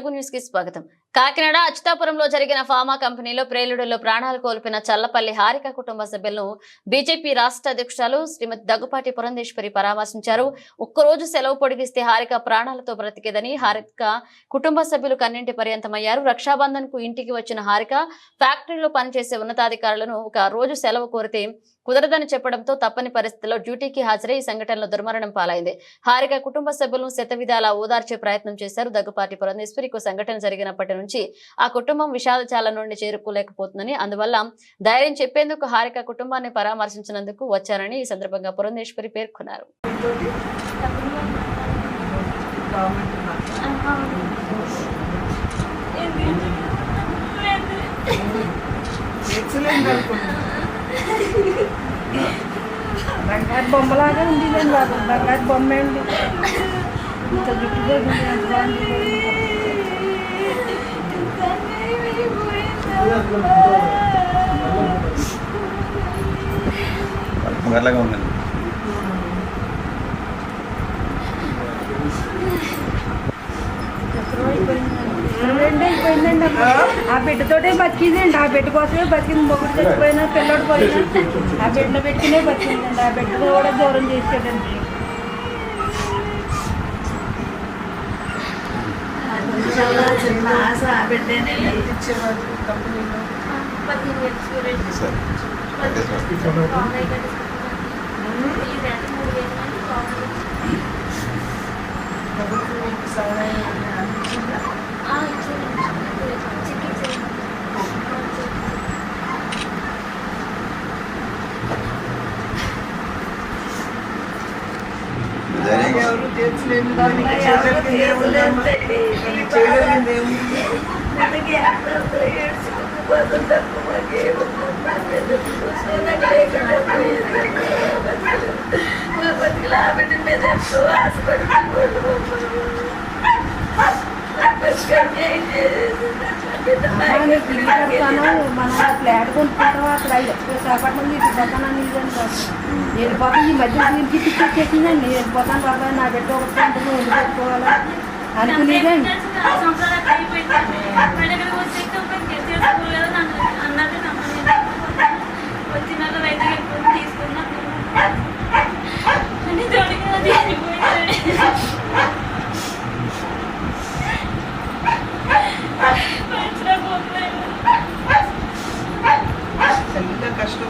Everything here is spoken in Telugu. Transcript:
తెలుగు న్యూస్ కి స్వాగతం. కాకినాడ అచ్యుతాపురంలో జరిగిన ఫార్మా కంపెనీలో ప్రేలుడులో ప్రాణాలు కోల్పోయిన చల్లపల్లి హారిక కుటుంబ సభ్యులను బీజేపీ రాష్ట్ర అధ్యక్షురాలు శ్రీమతి దగ్గుపాటి పురంధేశ్వరి పరామర్శించారు. ఒక్కరోజు సెలవు పొడిగిస్తే హారిక ప్రాణాలతో బ్రతికేదని హారిక కుటుంబ సభ్యులు కన్నింటి పర్యంతమయ్యారు. రక్షాబంధన్ కు ఇంటికి వచ్చిన హారిక ఫ్యాక్టరీలో పనిచేసే ఉన్నతాధికారులను ఒక రోజు సెలవు కోరితే కుదరదని చెప్పడంతో తప్పని పరిస్థితుల్లో డ్యూటీకి హాజరై ఈ సంఘటనలో దుర్మరణం పాలైంది. హారిక కుటుంబ సభ్యులను శతవిధాలా ఓదార్చే ప్రయత్నం చేశారు. దగ్గుపాటి పురంధేశ్వరికి సంఘటన జరిగినప్పటి నుంచి ఆ కుటుంబం విషాదచాల నుండి చేరుకోలేకపోతుందని, అందువల్ల ధైర్యం చెప్పేందుకు హారిక కుటుంబాన్ని పరామర్శించినందుకు వచ్చారని ఈ సందర్భంగా పురంధేశ్వరి పేర్కొన్నారు. బంగారు బొమ్మలాగా ఉంది బాబు, బంగారు బొమ్మ అండి. ఇంత జుట్టుగా ఉందండి. అయిపోయిందండి. ఆ బిడ్డతోటే బతికిందండి. ఆ బిడ్డ కోసమే బతికింది. మొగుడు చచ్చిపోయినా పిల్లడు పోయినా ఆ బిడ్డను పెట్టుకునే బతికిందండి. ఆ బిడ్డను కూడా దూరం చేసాడండి. చిన్న ఆశ ఆ బిడ్డనే ఇచ్చేవాడు కంపెనీలో. ఎవరు తీర్చలేని దానికి మనం ఫ్లాట్ కొనుక్కుంటాం. అక్కడ విశాఖపట్నం వెళ్ళిపోతానని వెళ్ళిపోతాం. ఈ మధ్య దీనికి పిచ్చేసిందండి. వెళ్ళిపోతాను బాబాయ్, నా బిడ్డ ఒకటి ఉంటుంది వెళ్ళిపోవాలి అనుకునేదండి. కష్టం